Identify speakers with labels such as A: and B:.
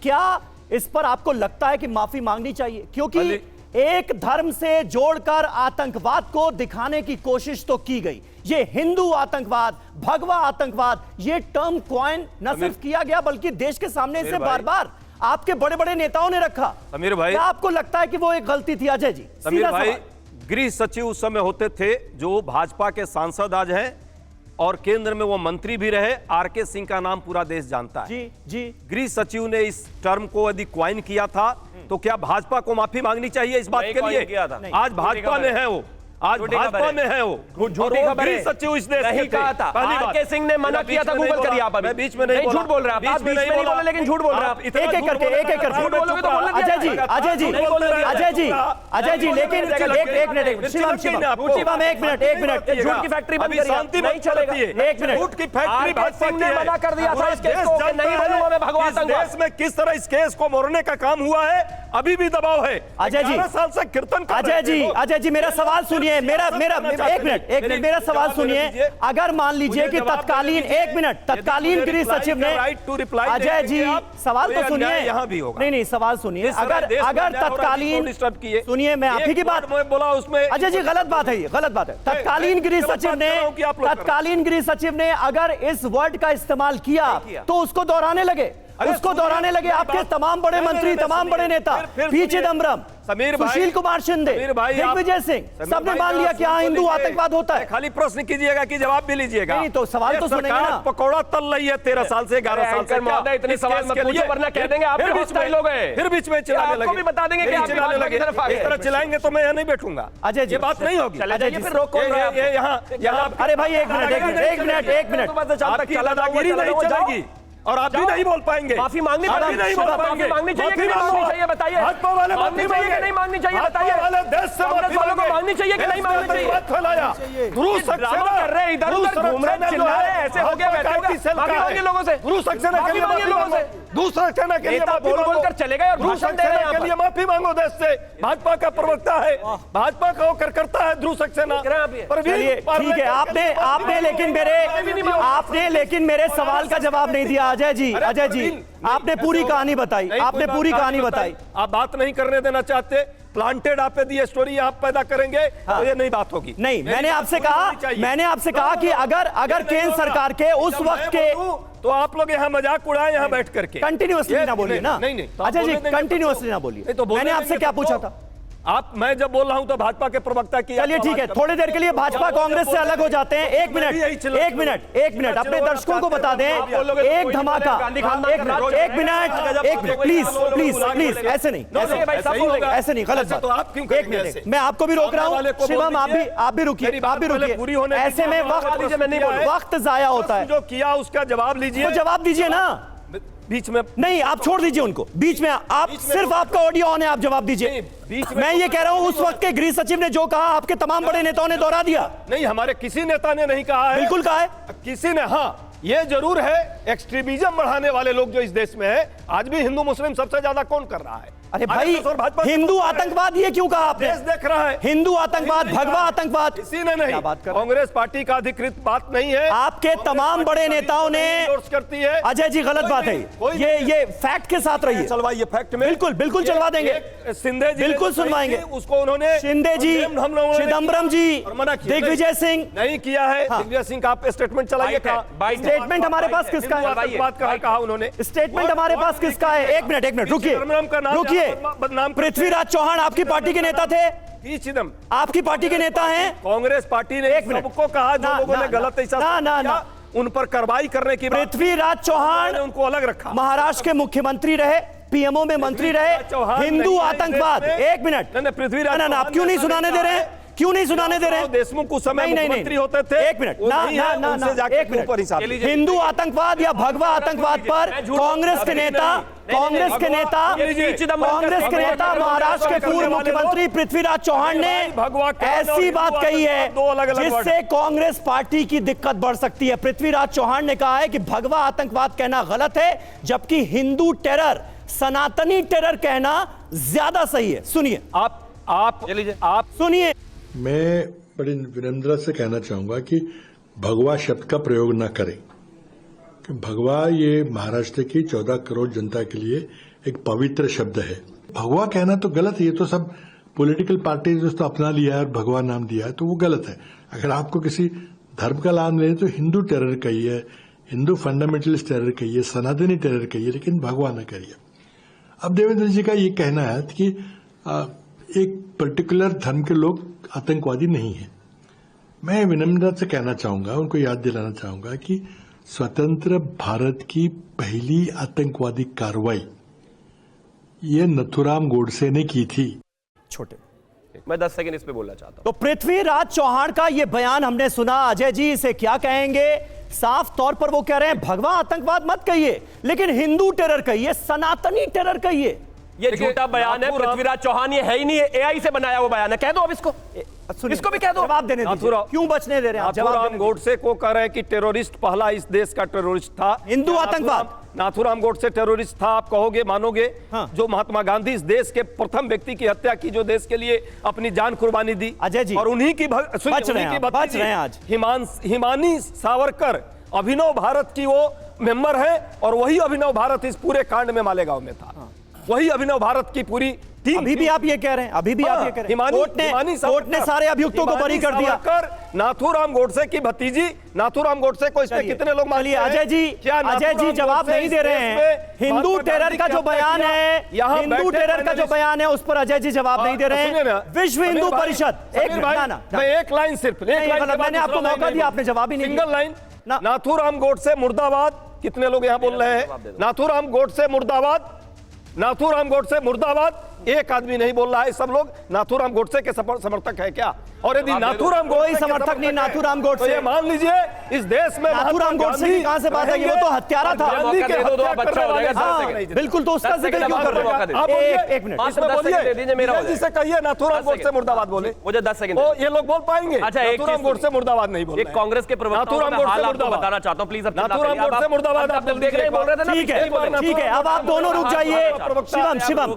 A: क्या इस पर आपको लगता है कि माफी मांगनी चाहिए? क्योंकि एक धर्म से जोड़कर आतंकवाद को दिखाने की कोशिश तो की गई। ये हिंदू आतंकवाद, भगवा आतंकवाद, ये टर्म कॉइन न सिर्फ किया गया बल्कि देश के सामने इसे बार बार आपके बड़े बड़े नेताओं ने रखा।
B: समीर भाई,
A: क्या आपको लगता है कि वो एक गलती थी? अजय जी,
B: समीर भाई, गृह सचिव उस समय होते थे जो भाजपा के सांसद आज हैं और केंद्र में वो मंत्री भी रहे। आरके सिंह का नाम पूरा देश जानता है।
A: जी जी।
B: गृह सचिव ने इस टर्म को यदि क्वाइन किया था तो क्या भाजपा को माफी मांगनी चाहिए इस बात के लिए? आज भाजपा में है वो, आज भाजपा में है वो।
C: झूठी खबर है।
B: सचिव इस देश
C: नहीं कहा था। आरके सिंह ने मना किया था, गूगल करिए आप। अभी
B: बीच में नहीं,
C: झूठ बोल रहे हैं आप। बीच में नहीं बोले लेकिन झूठ बोल रहे हैं आप।
A: एक एक करके झूठ बोलोगे तो बोलने
C: अजय जी,
A: अजय जी, अजय जी, लेकिन एक मिनट, शिवम एक मिनट,
C: झूठ की फैक्ट्री बंद करिए, नहीं चलेगा।
A: एक मिनट,
B: झूठ की फैक्ट्री
C: आरके सिंह ने मना कर दिया था इस केस को कि नहीं बनूंगा मैं भगवा आतंकवाद।
B: देश में किस तरह इस केस को मोड़ने का काम हुआ है, अभी भी दबाव है।
A: अजय जी,
B: 11 साल से कीर्तन कर रहे हैं।
A: अजय जी, मेरा सवाल सुनिए, मेरा एक मिनट, मेरा सवाल सुनिए। अगर मान लीजिए कि तत्कालीन गृह सचिव ने, अजय जी सवाल तो सुनिए,
B: यहाँ भी होगा।
A: नहीं सवाल सुनिए। अगर तत्कालीन, सुनिए मैं आप ही की बात
B: बोला उसमें,
A: अजय जी गलत बात है, ये गलत बात है। तत्कालीन गृह सचिव ने अगर इस वर्ड का इस्तेमाल किया तो उसको दोहराने लगे, आपके तमाम बड़े मंत्री, तमाम बड़े नेता, पी चिदम्बरम, सुशील कुमार शिंदे, दिग्विजय सिंह, सबने मान लिया कि हाँ हिंदू आतंकवाद होता है।
B: खाली प्रश्न कीजिएगा कि जवाब भी लीजिएगा।
A: नहीं तो सवाल तो सुनेंगे ना।
B: पकौड़ा तल रही है 13 साल से, 11 साल से।
C: इतने सवाल मत पूछो वरना कह देंगे आप भी हॉस्टाइल हो गए।
B: फिर बीच में चिल्लाने लगे,
C: आपको भी बता देंगे कि आप
B: चिल्लाने लगे। इस तरह चिल्लाएंगे तो मैं यहाँ नहीं बैठूंगा।
A: अजय जी,
B: ये बात नहीं होगी।
C: अजय जी, फिर रोको
B: यहाँ।
A: अरे भाई एक मिनट,
B: दादागिरी नहीं चलेगी और आप भी नहीं बोल पाएंगे।
C: माफी मांगनी पड़ेगी, नहीं बोल पाएंगे। मांगनी चाहिए कि नहीं मांगनी चाहिए बताइए।
B: भाजपा वाले
C: मांगनी चाहिए कि नहीं मांगनी चाहिए बताइए।
B: देश से
C: कांग्रेस वालों को मांगनी चाहिए कि नहीं मांगनी चाहिए?
B: फैलाया गुरु सक्सेना
C: कर रहे, इधर उधर घूम रहे, चिल्ला रहे, ऐसे हो गया बैठे होगा। माफी मांगिए लोगों से,
B: गुरु सक्सेना के लिए
C: मांगिए लोगों से।
B: दूसरा सेना के लिए
C: बोल कर चले गए और भाषण दे रहे हैं।
B: के लिए माफी मांगो देश से। भाजपा का प्रवक्ता है, भाजपा का होकर करता है ध्रुव सक्सेना।
A: ठीक है, आपने लेकिन मेरे सवाल का जवाब नहीं दिया। अजय जी, आपने पूरी कहानी बताई,
B: आप बात नहीं करने देना चाहते। प्लांटेड आप दी स्टोरी आप पैदा करेंगे तो ये नहीं बात होगी।
A: नहीं, मैंने आपसे कहा कि अगर केंद्र सरकार के उस वक्त के,
B: तो आप लोग यहाँ मजाक उड़ाए यहाँ बैठ करके।
A: कंटिन्यूअसली ना बोलिए ना।
B: नहीं
A: अजय जी, कंटिन्यूअसली ना बोलिए। मैंने आपसे क्या पूछा था?
B: मैं जब बोल रहा हूं तो भाजपा के प्रवक्ता की।
A: चलिए ठीक है, थोड़ी देर के लिए भाजपा कांग्रेस से अलग हो जाते हैं। एक मिनट अपने दर्शकों को बता दें, एक धमाका, एक मिनट, प्लीज ऐसे नहीं, गलत बात। एक मिनट, मैं आपको भी रोक रहा हूँ। शिवम आप भी रुकिए। ऐसे में वक्त जाया होता है।
B: जो किया उसका जवाब लीजिए।
A: जवाब दीजिए ना।
B: बीच में
A: नहीं, आप छोड़ दीजिए उनको। बीच में आप सिर्फ आपका ऑडियो ऑन है, आप जवाब दीजिए। मैं ये कह रहा हूं उस वक्त के गृह सचिव ने जो कहा आपके तमाम बड़े नेताओं ने दोहरा दिया।
B: नहीं, हमारे किसी नेता ने नहीं कहा है।
A: बिल्कुल कहा है
B: किसी ने। हाँ, ये जरूर है, एक्सट्रीमिज्म बढ़ाने वाले लोग जो इस देश में है, आज भी हिंदू मुस्लिम सबसे ज्यादा कौन कर रहा है?
A: अरे भाई, हिंदू आतंकवाद ये क्यों कहा आपने?
B: देश देख रहा है।
A: हिंदू आतंकवाद, भगवा आतंकवाद
B: किसी ने नहीं। कांग्रेस पार्टी का अधिकृत बात नहीं है।
A: आपके तमाम बड़े नेताओं ने
B: करती है।
A: अजय जी गलत बात है। ये फैक्ट के साथ रहिए।
B: चलवाइए फैक्ट में।
A: बिल्कुल चलवा देंगे।
B: शिंदे जी
A: बिल्कुल सुनवाएंगे
B: उसको। उन्होंने
A: शिंदे जी, चिदम्बरम जी, दिग्विजय सिंह
B: नहीं किया है। दिग्विजय सिंह का आप स्टेटमेंट चलाइए।
A: स्टेटमेंट हमारे पास किसका है?
B: बात कहा उन्होंने।
A: स्टेटमेंट हमारे पास किसका है? एक मिनट रुकिए। पृथ्वीराज चौहान आपकी पार्टी के नेता थे? आपकी पार्टी के नेता हैं?
B: कांग्रेस पार्टी ने सबको कहा जो लोगों ने गलत ऐसा उन पर कार्रवाई करने की।
A: पृथ्वीराज चौहान
B: उनको अलग रखा।
A: महाराष्ट्र के मुख्यमंत्री रहे, पीएमओ में मंत्री रहे। हिंदू आतंकवाद। एक मिनट,
B: पृथ्वीराज
A: आप क्यों नहीं सुनाने दे रहे हैं?
B: देशमुख उस समय मुख्यमंत्री होते थे।
A: एक मिनट, हिंदू आतंकवाद या भगवा आतंकवाद पर कांग्रेस के नेता महाराष्ट्र के पूर्व मुख्यमंत्री पृथ्वीराज चौहान ने ऐसी बात कही है जिससे कांग्रेस पार्टी की दिक्कत बढ़ सकती है। पृथ्वीराज चौहान ने कहा है कि भगवा आतंकवाद कहना गलत है, जबकि हिंदू टेरर, सनातनी टेरर कहना ज्यादा सही है। सुनिए, आप सुनिए।
D: मैं बड़ी विनम्रता से कहना चाहूंगा कि भगवा शब्द का प्रयोग न करें। भगवा ये महाराष्ट्र की 14 करोड़ जनता के लिए एक पवित्र शब्द है। भगवा कहना तो गलत है, ये तो सब पॉलिटिकल पार्टीज उसको अपना लिया है और भगवा नाम दिया है, तो वो गलत है। अगर आपको किसी धर्म का नाम लें तो हिंदू टेरर कहिए, हिंदू फंडामेंटलिस्ट टेरर कहिए, सनातनी टेरर कहिए, लेकिन भगवा न करिए। अब देवेंद्र जी का ये कहना है कि एक पर्टिकुलर धर्म के लोग आतंकवादी नहीं है। मैं विनम्रता से कहना चाहूंगा, उनको याद दिलाना चाहूंगा कि स्वतंत्र भारत की पहली आतंकवादी कार्रवाई ये नथुराम गोडसे ने की थी।
A: छोटे
B: मैं 10 सेकंड इस पे बोलना चाहता हूं।
A: तो पृथ्वीराज चौहान का यह बयान हमने सुना। अजय जी इसे क्या कहेंगे? साफ तौर पर वो कह रहे हैं भगवा आतंकवाद मत कहिए, लेकिन हिंदू टेरर कहिए, सनातनी टेरर कहिए।
C: ये झूठा बयान है पृथ्वीराज चौहान, ये है ही नहीं, एआई से बनाया हुआ बयान है। कह दो अब इसको भी कह दो।
A: जवाब देने दीजिए, क्यों बचने दे रहे हैं?
B: नाथुराम गोडसे को कह रहे हैं कि टेररिस्ट पहला इस देश का टेररिस्ट था।
A: हिंदू आतंकवाद।
B: नाथुराम गोडसे टेररिस्ट था, आप कहोगे मानोगे?
A: हाँ।
B: जो महात्मा गांधी इस देश के प्रथम व्यक्ति की हत्या की, जो देश के लिए अपनी जान कुर्बानी दी।
A: अजय जी,
B: और उन्हीं की
A: बच रहे हैं आज।
B: हिमानी सावरकर अभिनव भारत की वो मेंबर है, और वही अभिनव भारत इस पूरे कांड में मालेगांव में था। वही अभिनव भारत की पूरी टीम।
A: अभी भी आप ये कह रहे हैं, अभी भी आप ये कह रहे हैं। कोर्ट ने सारे अभियुक्तों को बरी कर दिया।
B: नाथुराम गोडसे की भतीजी, नाथुराम गोडसे को इसमें कितने लोग मानते हैं?
A: अजय जी जवाब नहीं दे रहे हैं। हिंदू टेरर का जो बयान है, हिंदू टेरर का जो बयान है, उस पर अजय जी जवाब नहीं दे रहे हैं। विश्व हिंदू परिषद,
B: एक लाइन सिर्फ,
A: मैंने आपको मौका दिया, आपने जवाब ही नहीं दिया।
B: Single line. नाथुराम गोडसे मुर्दाबाद। कितने लोग यहाँ बोल रहे हैं नाथुराम गोडसे मुर्दाबाद, नाथुराम गोडसे मुर्दाबाद? एक आदमी नहीं बोल रहा है। सब लोग नाथुराम गोडसे के समर्थक है क्या? और यदि नाथुराम
A: कोई समर्थक नहीं नाथुराम गोडसे।
B: ये मान लीजिए इस देश में
A: नाथुराम गोडसे की कहाँ से बात है? वो तो हत्यारा था। बिल्कुल, तो उसका जिक्र क्यों कर रहे हैं? एक मिनट
B: जिसे कहिए नाथुराम गोडसे मुर्दाबाद बोले।
C: मुझे 10 सेकंड
B: ये लोग बोल पाएंगे?
C: अच्छा,
B: नाथुराम गोडसे मुर्दाबाद नहीं बोल।
C: एक कांग्रेस के प्रवक्ता बताना चाहता हूं, प्लीज।
B: नाथुराम गोडसे मुर्दाबाद आप
C: देख रहे हैं, बोल रहे थे ना।
A: ठीक है, अब आप दोनों रुक जाइए। शिवम